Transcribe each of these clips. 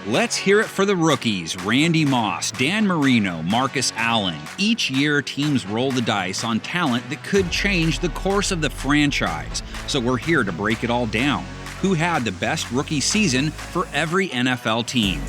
Let's hear it for the rookies, Randy Moss, Dan Marino, Marcus Allen. Each year, teams roll the dice on talent that could change the course of the franchise. So we're here to break it all down. Who had the best rookie season for every NFL team?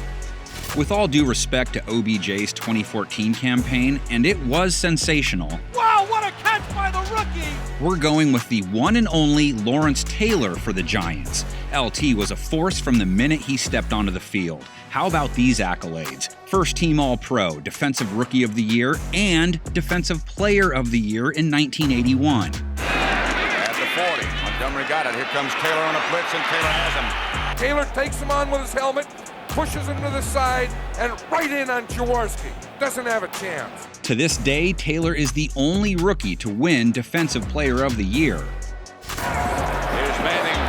With all due respect to OBJ's 2014 campaign, and it was sensational. Wow, what a catch by the rookie! We're going with the one and only Lawrence Taylor for the Giants. LT was a force from the minute he stepped onto the field. How about these accolades? First team All-Pro, Defensive Rookie of the Year, and Defensive Player of the Year in 1981. At the 40, Montgomery got it. Here comes Taylor on a blitz, and Taylor has him. Taylor takes him on with his helmet, pushes him to the side, and right in on Jaworski. Doesn't have a chance. To this day, Taylor is the only rookie to win Defensive Player of the Year. Here's Manning.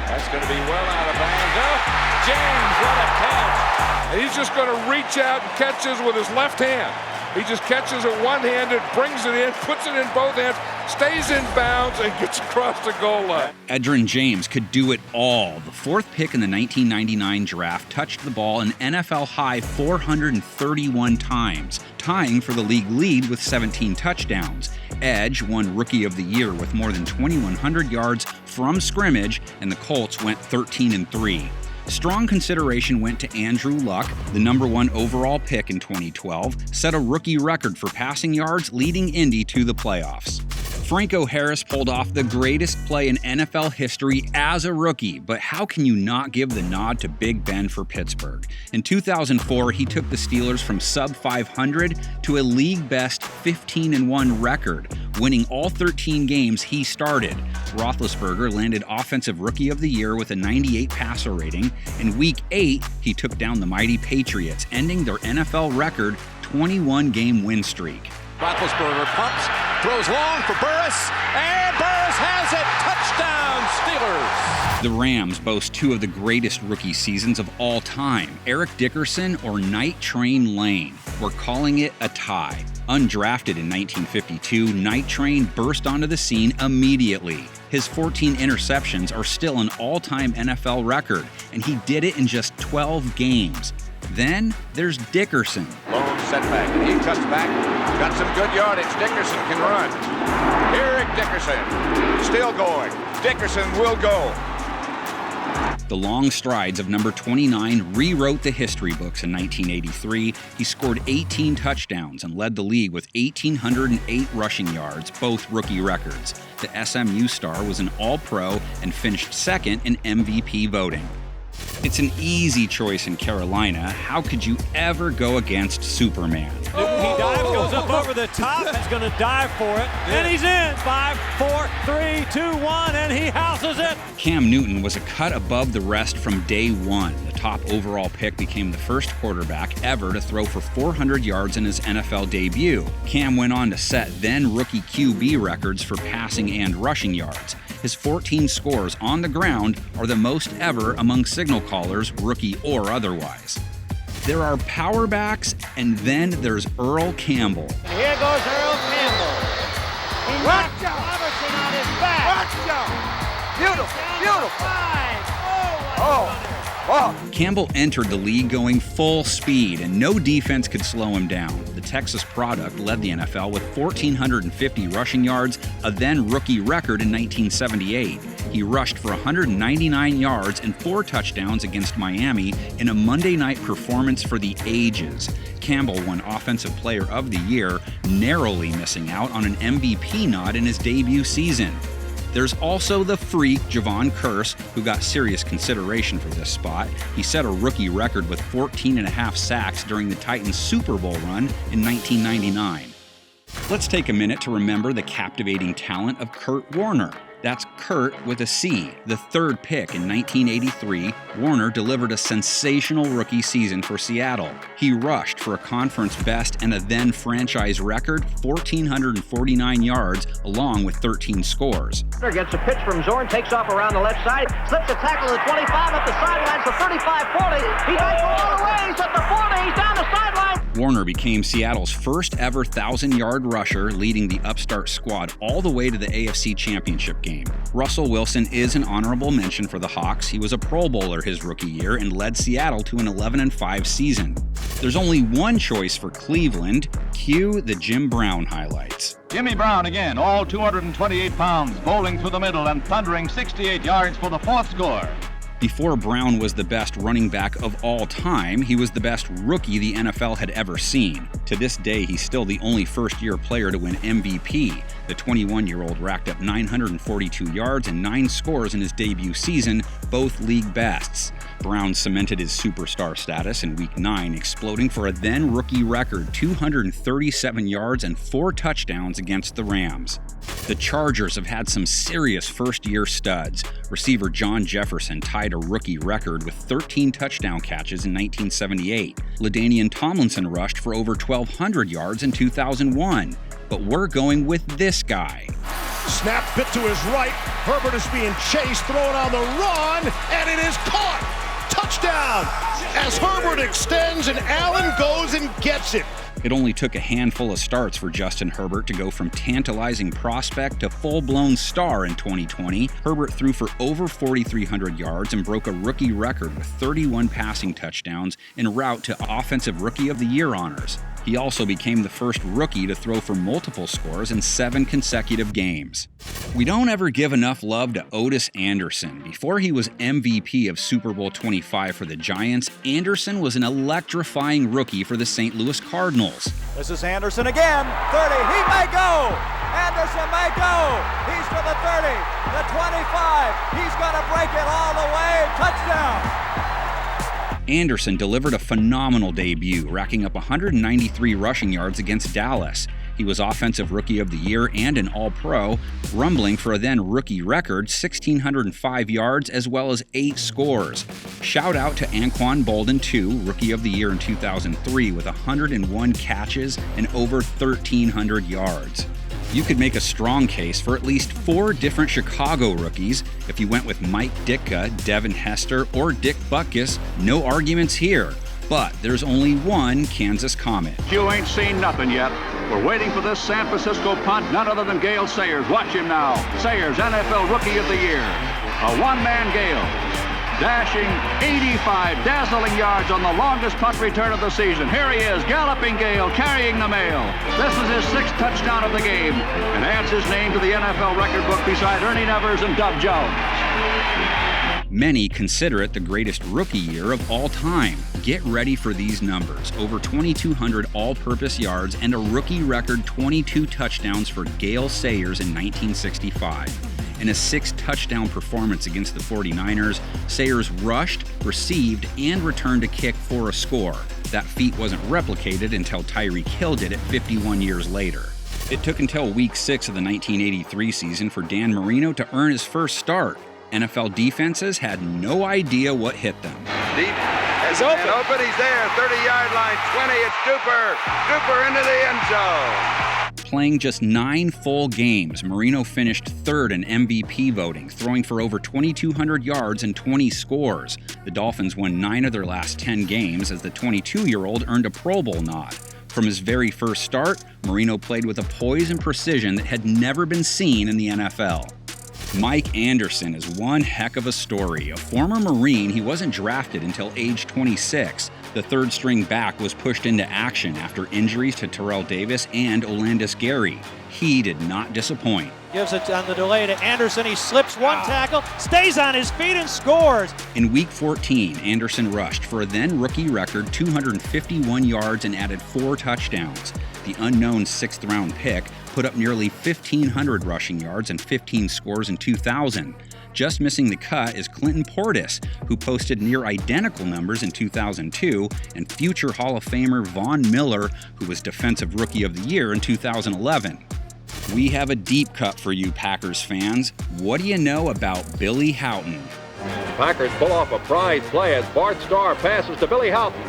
That's going to be well out of bounds. Oh, James, what a catch. And he's just going to reach out and catches with his left hand. He just catches it one-handed, brings it in, puts it in both hands, stays in bounds, and gets across the goal line. Edgerrin James could do it all. The fourth pick in the 1999 draft touched the ball an NFL-high 431 times, tying for the league lead with 17 touchdowns. Edge won Rookie of the Year with more than 2,100 yards from scrimmage, and the Colts went 13-3. Strong consideration went to Andrew Luck, the number 1 overall pick in 2012, set a rookie record for passing yards, leading Indy to the playoffs. Franco Harris pulled off the greatest play in NFL history as a rookie, but how can you not give the nod to Big Ben for Pittsburgh? In 2004, he took the Steelers from sub-500 to a league-best 15-1 record, winning all 13 games he started. Roethlisberger landed Offensive Rookie of the Year with a 98 passer rating. In Week 8, he took down the mighty Patriots, ending their NFL record 21-game win streak. Roethlisberger pumps, throws long for Burris, and Burris has it. Touchdown, Steelers. The Rams boast 2 of the greatest rookie seasons of all time. Eric Dickerson or Night Train Lane. We're calling it a tie. Undrafted in 1952, Night Train burst onto the scene immediately. His 14 interceptions are still an all-time NFL record, and he did it in just 12 games. Then there's Dickerson. Lone setback, and he cuts back. Got some good yardage. Dickerson can run. Eric Dickerson still going. Dickerson will go. The long strides of number 29 rewrote the history books in 1983. He scored 18 touchdowns and led the league with 1,808 rushing yards, both rookie records. The SMU star was an All-Pro and finished second in MVP voting. It's an easy choice in Carolina. How could you ever go against Superman? He dives, goes up over the top, he's going to dive for it, and he's in. 5, 4, 3, 2, 1, and he houses it. Cam Newton was a cut above the rest from day one. The top overall pick became the first quarterback ever to throw for 400 yards in his NFL debut. Cam went on to set then rookie QB records for passing and rushing yards. His 14 scores on the ground are the most ever among signal callers, rookie or otherwise. There are power backs, and then there's Earl Campbell. Here goes Earl Campbell. He knocked Robertson on his back. Beautiful. Campbell entered the league going full speed, and no defense could slow him down. The Texas product led the NFL with 1,450 rushing yards, a then rookie record in 1978. He rushed for 199 yards and 4 touchdowns against Miami in a Monday night performance for the ages. Campbell won Offensive Player of the Year, narrowly missing out on an MVP nod in his debut season. There's also the freak Javon Curse, who got serious consideration for this spot. He set a rookie record with 14.5 sacks during the Titans' Super Bowl run in 1999. Let's take a minute to remember the captivating talent of Kurt Warner. That's Kurt with a C. The third pick in 1983, Warner delivered a sensational rookie season for Seattle. He rushed for a conference best and a then franchise record 1,449 yards, along with 13 scores. Gets a pitch from Zorn, takes off around the left side, slips a tackle to the 25, up the sidelines, the 35-40. He might go all the way, he's at the 40, he's down the sideline. Warner became Seattle's first ever 1,000-yard rusher, leading the upstart squad all the way to the AFC Championship game. Russell Wilson is an honorable mention for the Hawks. He was a Pro Bowler his rookie year and led Seattle to an 11-5 season. There's only one choice for Cleveland. Cue the Jim Brown highlights. Jimmy Brown again, all 228 pounds, bowling through the middle and thundering 68 yards for the fourth score. Before Brown was the best running back of all time, he was the best rookie the NFL had ever seen. To this day, he's still the only first-year player to win MVP. The 21-year-old racked up 942 yards and 9 scores in his debut season, both league bests. Brown cemented his superstar status in Week 9, exploding for a then-rookie record 237 yards and 4 touchdowns against the Rams. The Chargers have had some serious first-year studs. Receiver John Jefferson tied a rookie record with 13 touchdown catches in 1978. LaDainian Tomlinson rushed for over 1,200 yards in 2001. But we're going with this guy. Snap bit to his right. Herbert is being chased, thrown on the run, and it is caught. Touchdown! As Herbert extends and Allen goes and gets it. It only took a handful of starts for Justin Herbert to go from tantalizing prospect to full-blown star in 2020. Herbert threw for over 4,300 yards and broke a rookie record with 31 passing touchdowns en route to Offensive Rookie of the Year honors. He also became the first rookie to throw for multiple scores in 7 consecutive games. We don't ever give enough love to Otis Anderson. Before he was MVP of Super Bowl 25 for the Giants, Anderson was an electrifying rookie for the St. Louis Cardinals. This is Anderson again, 30, he may go! Anderson may go! He's to the 30, the 25, he's gonna break it all the way, touchdown! Anderson delivered a phenomenal debut, racking up 193 rushing yards against Dallas. He was Offensive Rookie of the Year and an All-Pro, rumbling for a then-rookie record 1,605 yards as well as 8 scores. Shout out to Anquan Boldin II, Rookie of the Year in 2003 with 101 catches and over 1,300 yards. You could make a strong case for at least 4 different Chicago rookies. If you went with Mike Ditka, Devin Hester, or Dick Butkus, no arguments here. But there's only one Kansas comment. You ain't seen nothing yet. We're waiting for this San Francisco punt, none other than Gale Sayers. Watch him now. Sayers, NFL Rookie of the Year. A one-man Gale. Dashing 85 dazzling yards on the longest punt return of the season. Here he is, galloping Gale, carrying the mail. This is his 6th touchdown of the game and adds his name to the NFL record book beside Ernie Nevers and Dub Jones. Many consider it the greatest rookie year of all time. Get ready for these numbers. Over 2,200 all-purpose yards and a rookie record 22 touchdowns for Gale Sayers in 1965. In a 6-touchdown performance against the 49ers, Sayers rushed, received, and returned a kick for a score. That feat wasn't replicated until Tyreek Hill did it 51 years later. It took until Week 6 of the 1983 season for Dan Marino to earn his first start. NFL defenses had no idea what hit them. Deep. He's open. He's there. 30-yard line. 20. It's Duper. Duper into the end zone. Playing just 9 full games, Marino finished 3rd in MVP voting, throwing for over 2,200 yards and 20 scores. The Dolphins won 9 of their last 10 games as the 22-year-old earned a Pro Bowl nod. From his very first start, Marino played with a poise and precision that had never been seen in the NFL. Mike Anderson is one heck of a story. A former Marine, he wasn't drafted until age 26. The 3rd-string back was pushed into action after injuries to Terrell Davis and Olandis Gary. He did not disappoint. Gives it on the delay to Anderson. He slips one tackle, stays on his feet, and scores. In Week 14, Anderson rushed for a then-rookie record 251 yards and added 4 touchdowns. The unknown 6th-round pick put up nearly 1,500 rushing yards and 15 scores in 2000. Just missing the cut is Clinton Portis, who posted near-identical numbers in 2002, and future Hall of Famer Von Miller, who was Defensive Rookie of the Year in 2011. We have a deep cut for you Packers fans. What do you know about Billy Houghton? Packers pull off a prize play as Bart Starr passes to Billy Houghton.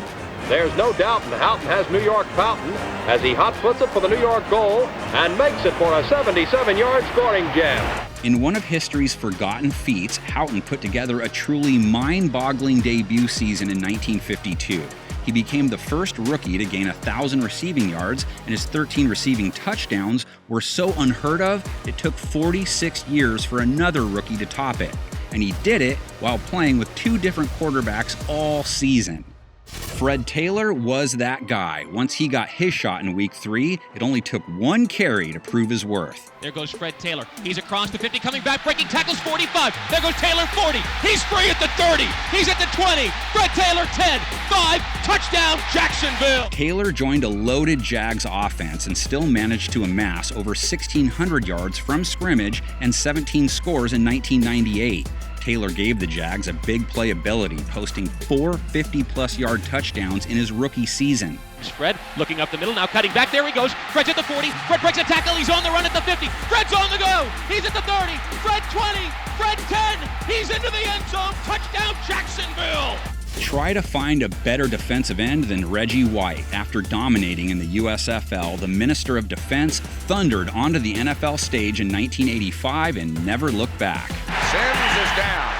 There's no doubt Houghton has New York pouting as he hot-foots it for the New York goal and makes it for a 77-yard scoring jam. In one of history's forgotten feats, Houghton put together a truly mind-boggling debut season in 1952. He became the first rookie to gain 1,000 receiving yards, and his 13 receiving touchdowns were so unheard of, it took 46 years for another rookie to top it. And he did it while playing with two different quarterbacks all season. Fred Taylor was that guy. Once he got his shot in Week 3, it only took one carry to prove his worth. There goes Fred Taylor. He's across the 50, coming back, breaking tackles, 45. There goes Taylor, 40. He's free at the 30. He's at the 20. Fred Taylor, 10, 5, touchdown, Jacksonville. Taylor joined a loaded Jags offense and still managed to amass over 1,600 yards from scrimmage and 17 scores in 1998. Taylor gave the Jags a big playability, posting 4 50-plus yard touchdowns in his rookie season. Fred looking up the middle, now cutting back. There he goes. Fred's at the 40. Fred breaks a tackle. He's on the run at the 50. Fred's on the go. He's at the 30. Fred 20. Fred 10. He's into the end zone. Touchdown, Jacksonville. Try to find a better defensive end than Reggie White. After dominating in the USFL, the Minister of Defense thundered onto the NFL stage in 1985 and never looked back. Sims is down.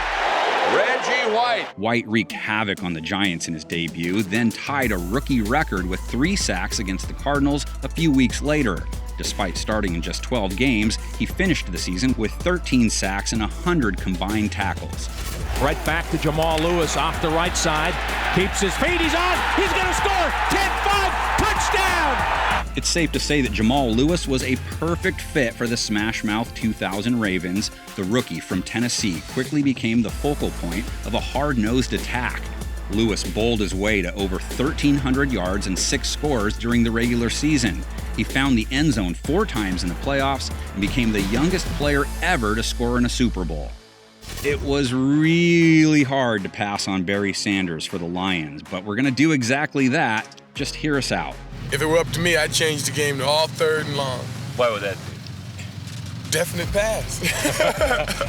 Reggie White. White wreaked havoc on the Giants in his debut, then tied a rookie record with 3 sacks against the Cardinals a few weeks later. Despite starting in just 12 games, he finished the season with 13 sacks and 100 combined tackles. Right back to Jamal Lewis off the right side. Keeps his feet. He's on. He's going to score. 10-5. Touchdown. It's safe to say that Jamal Lewis was a perfect fit for the Smash Mouth 2000 Ravens. The rookie from Tennessee quickly became the focal point of a hard-nosed attack. Lewis bowled his way to over 1,300 yards and 6 scores during the regular season. He found the end zone 4 times in the playoffs and became the youngest player ever to score in a Super Bowl. It was really hard to pass on Barry Sanders for the Lions, but we're going to do exactly that. Just hear us out. If it were up to me, I'd change the game to all 3rd and long. Why would that be? Definite pass.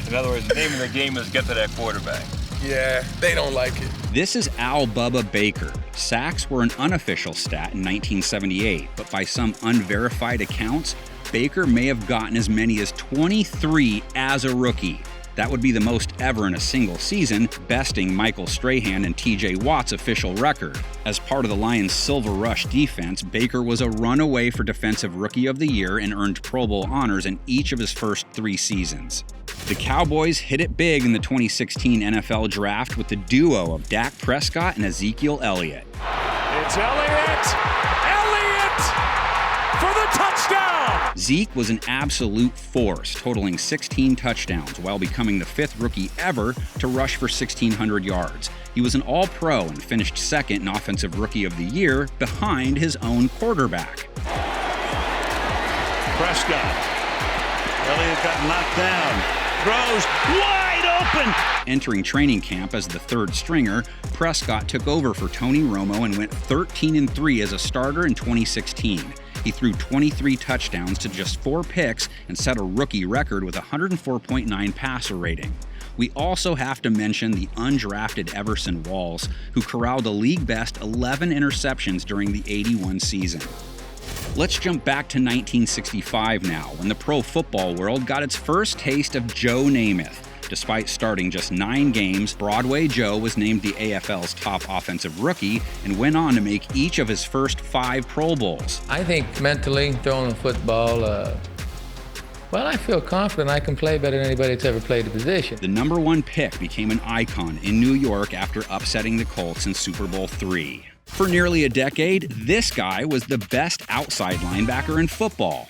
In other words, the name of the game is get to that quarterback. Yeah, they don't like it. This is Al Bubba Baker. Sacks were an unofficial stat in 1978, but by some unverified accounts, Baker may have gotten as many as 23 as a rookie. That would be the most ever in a single season, besting Michael Strahan and TJ Watt's official record. As part of the Lions' Silver Rush defense, Baker was a runaway for Defensive Rookie of the Year and earned Pro Bowl honors in each of his first 3 seasons. The Cowboys hit it big in the 2016 NFL Draft with the duo of Dak Prescott and Ezekiel Elliott. It's Elliott! Elliott for the touchdown! Zeke was an absolute force, totaling 16 touchdowns while becoming the 5th rookie ever to rush for 1,600 yards. He was an All-Pro and finished 2nd in Offensive Rookie of the Year behind his own quarterback. Prescott. Elliott got knocked down. Throws wide open. Entering training camp as the 3rd stringer, Prescott took over for Tony Romo and went 13-3 as a starter in 2016. He threw 23 touchdowns to just 4 picks and set a rookie record with a 104.9 passer rating. We also have to mention the undrafted Everson Walls, who corralled a league-best 11 interceptions during the '81 season. Let's jump back to 1965 now, when the pro football world got its first taste of Joe Namath. Despite starting just 9 games, Broadway Joe was named the AFL's top offensive rookie and went on to make each of his first 5 Pro Bowls. I think mentally, throwing the football, well, I feel confident I can play better than anybody that's ever played the position. The number 1 pick became an icon in New York after upsetting the Colts in Super Bowl III. For nearly a decade, this guy was the best outside linebacker in football.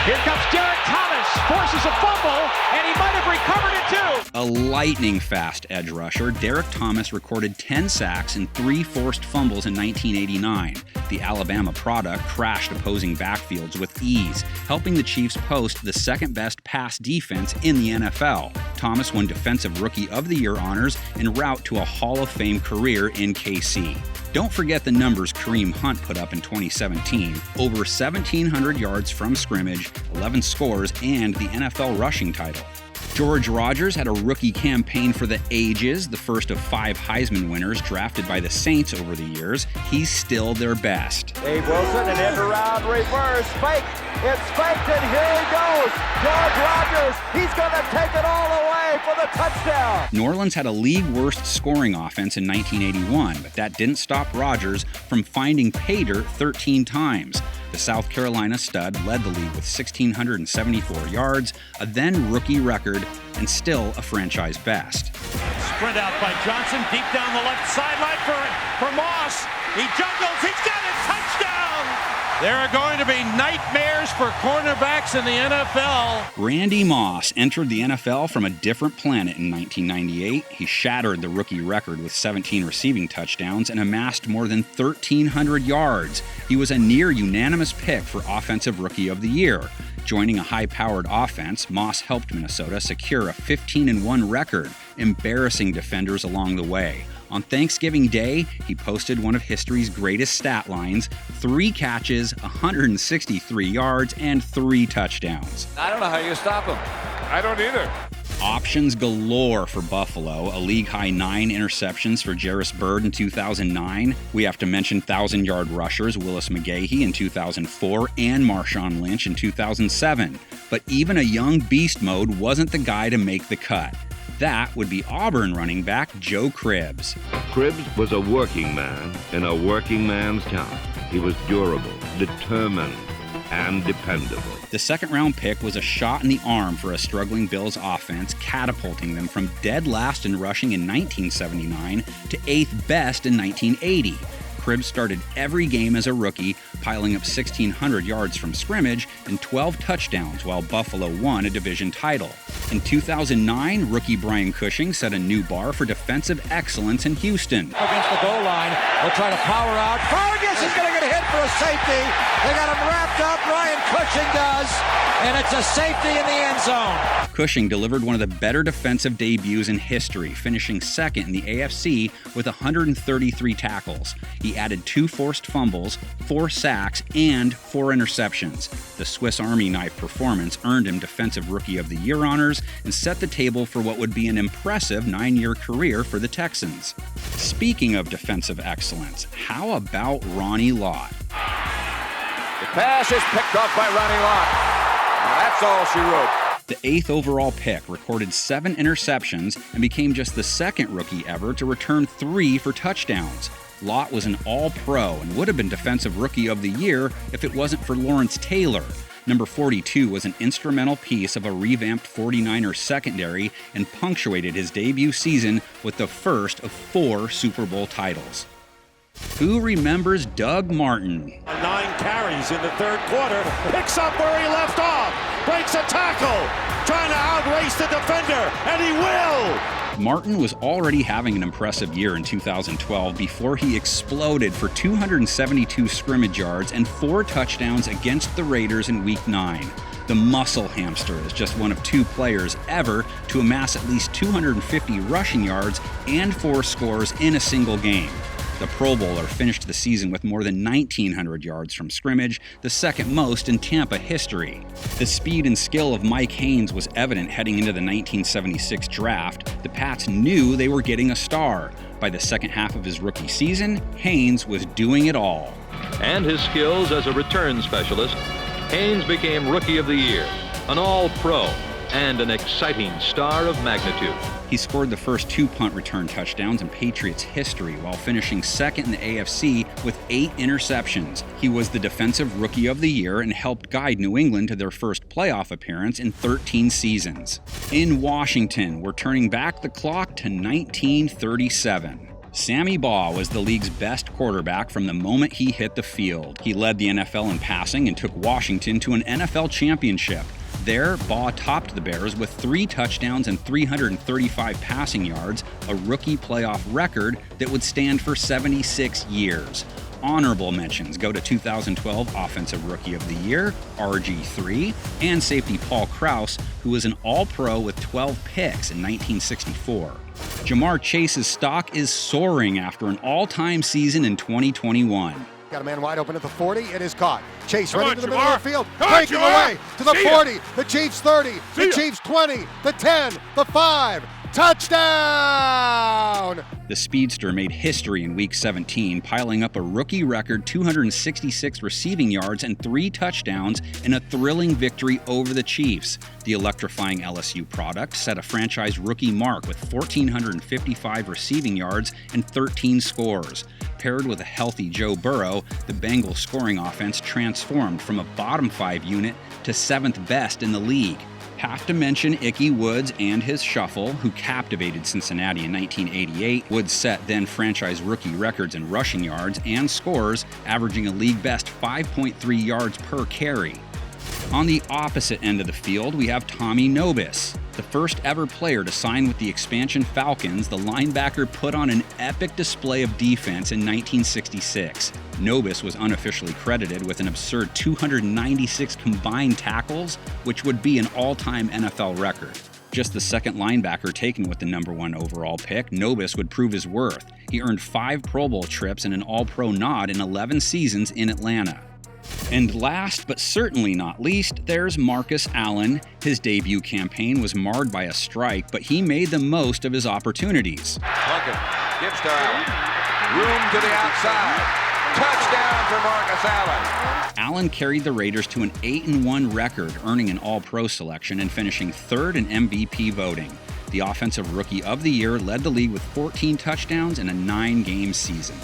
Here comes Derek Thomas, forces a fumble, and he might have recovered it too. A lightning-fast edge rusher, Derek Thomas recorded 10 sacks and 3 forced fumbles in 1989. The Alabama product crashed opposing backfields with ease, helping the Chiefs post the 2nd-best pass defense in the NFL. Thomas won Defensive Rookie of the Year honors en route to a Hall of Fame career in KC. Don't forget the numbers Kareem Hunt put up in 2017. Over 1,700 yards from scrimmage, 11 scores, and the NFL rushing title. George Rogers had a rookie campaign for the ages, the first of 5 Heisman winners drafted by the Saints over the years. He's still their best. Dave Wilson, an end around reverse, fake. It's faked, and here he goes. George Rogers, he's going to take it all the way for the touchdown. New Orleans had a league-worst scoring offense in 1981, but that didn't stop Rogers from finding pay dirt 13 times. The South Carolina stud led the league with 1,674 yards, a then rookie record, and still a franchise best. Sprint out by Johnson, deep down the left sideline for Moss. He juggles, he's got it, touchdown! There are going to be nightmares for cornerbacks in the NFL. Randy Moss entered the NFL from a different planet in 1998. He shattered the rookie record with 17 receiving touchdowns and amassed more than 1,300 yards. He was a near unanimous pick for Offensive Rookie of the Year. Joining a high-powered offense, Moss helped Minnesota secure a 15-1 record, embarrassing defenders along the way. On Thanksgiving Day, he posted one of history's greatest stat lines: 3 catches, 163 yards, and 3 touchdowns. I don't know how you stop him. I don't either. Options galore for Buffalo, a league-high 9 interceptions for Jarris Byrd in 2009. We have to mention 1,000-yard rushers Willis McGahee in 2004 and Marshawn Lynch in 2007. But even a young beast mode wasn't the guy to make the cut. That would be Auburn running back Joe Cribbs. Cribbs was a working man in a working man's town. He was durable, determined, and dependable. The second-round pick was a shot in the arm for a struggling Bills offense, catapulting them from dead last in rushing in 1979 to 8th best in 1980. Cribbs started every game as a rookie, piling up 1,600 yards from scrimmage and 12 touchdowns while Buffalo won a division title. In 2009, rookie Brian Cushing set a new bar for defensive excellence in Houston. Against the goal line, they'll try to power out. Vargas is going to get hit for a safety. They got him wrapped up, Brian Cushing does, and it's a safety in the end zone. Cushing delivered one of the better defensive debuts in history, finishing second in the AFC with 133 tackles. He added 2 forced fumbles, 4 sacks, and 4 interceptions. The Swiss Army knife performance earned him Defensive Rookie of the Year honors and set the table for what would be an impressive 9-year career for the Texans. Speaking of defensive excellence, how about Ronnie Lott? The pass is picked off by Ronnie Lott. That's all she wrote. The 8th overall pick recorded 7 interceptions and became just the second rookie ever to return 3 for touchdowns. Lott was an All-Pro and would have been Defensive Rookie of the Year if it wasn't for Lawrence Taylor. Number 42 was an instrumental piece of a revamped 49ers secondary and punctuated his debut season with the first of 4 Super Bowl titles. Who remembers Doug Martin? 9 carries in the third quarter, picks up where he left off, breaks a tackle, trying to outrace the defender, and he will! Martin was already having an impressive year in 2012 before he exploded for 272 scrimmage yards and 4 touchdowns against the Raiders in Week 9. The muscle hamster is just one of 2 players ever to amass at least 250 rushing yards and 4 scores in a single game. The Pro Bowler finished the season with more than 1,900 yards from scrimmage, the second most in Tampa history. The speed and skill of Mike Haynes was evident heading into the 1976 draft. The Pats knew they were getting a star. By the second half of his rookie season, Haynes was doing it all. And his skills as a return specialist, Haynes became Rookie of the Year, an All-Pro, and an exciting star of magnitude. He scored the first 2 punt return touchdowns in Patriots history while finishing second in the AFC with 8 interceptions. He was the Defensive Rookie of the Year and helped guide New England to their first playoff appearance in 13 seasons. In Washington, we're turning back the clock to 1937. Sammy Baugh was the league's best quarterback from the moment he hit the field. He led the NFL in passing and took Washington to an NFL championship. There, Baugh topped the Bears with 3 touchdowns and 335 passing yards, a rookie playoff record that would stand for 76 years. Honorable mentions go to 2012 Offensive Rookie of the Year, RG3, and safety Paul Krause, who was an All-Pro with 12 picks in 1964. Jamar Chase's stock is soaring after an all-time season in 2021. Got a man wide open at the 40. It is caught. Chase Come running on, to the middle of the Jamar. field. Come on, Breaking Jamar. away to the See ya. 40. The Chiefs 30. The Chiefs 20. The 10. The 5. Touchdown! The speedster made history in Week 17, piling up a rookie record 266 receiving yards and 3 touchdowns in a thrilling victory over the Chiefs. The electrifying LSU product set a franchise rookie mark with 1,455 receiving yards and 13 scores. Paired with a healthy Joe Burrow, the Bengals scoring offense transformed from a bottom 5 unit to 7th best in the league. Have to mention Ickey Woods and his shuffle, who captivated Cincinnati in 1988. Woods set then franchise rookie records in rushing yards and scores, averaging a league-best 5.3 yards per carry. On the opposite end of the field, we have Tommy Nobis. The first ever player to sign with the expansion Falcons, the linebacker put on an epic display of defense in 1966. Nobis was unofficially credited with an absurd 296 combined tackles, which would be an all-time NFL record. Just the second linebacker taken with the #1 overall pick, Nobis would prove his worth. He earned 5 Pro Bowl trips and an All-Pro nod in 11 seasons in Atlanta. And last, but certainly not least, there's Marcus Allen. His debut campaign was marred by a strike, but he made the most of his opportunities. Plunkett gives to Allen. Room to the outside. Touchdown for Marcus Allen. Allen carried the Raiders to an 8-1 record, earning an All-Pro selection and finishing 3rd in MVP voting. The Offensive Rookie of the Year led the league with 14 touchdowns in a 9-game season.